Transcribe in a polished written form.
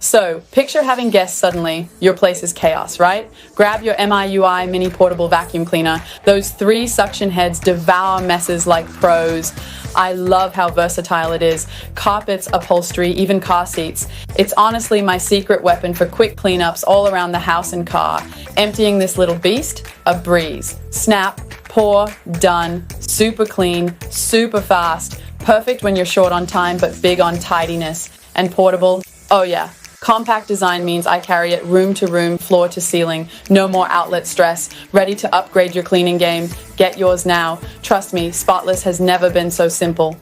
So, picture having guests suddenly. Your place is chaos, right? Grab your MIUI mini portable vacuum cleaner. Those 3 suction heads devour messes like pros. I love how versatile it is. Carpets, upholstery, even car seats. It's honestly my secret weapon for quick cleanups all around the house and car. Emptying this little beast, a breeze. Snap, pour, done. Super clean, super fast. Perfect when you're short on time, but big on tidiness. And portable, oh yeah. Compact design means I carry it room to room, floor to ceiling. No more outlet stress. Ready to upgrade your cleaning game? Get yours now. Trust me, spotless has never been so simple.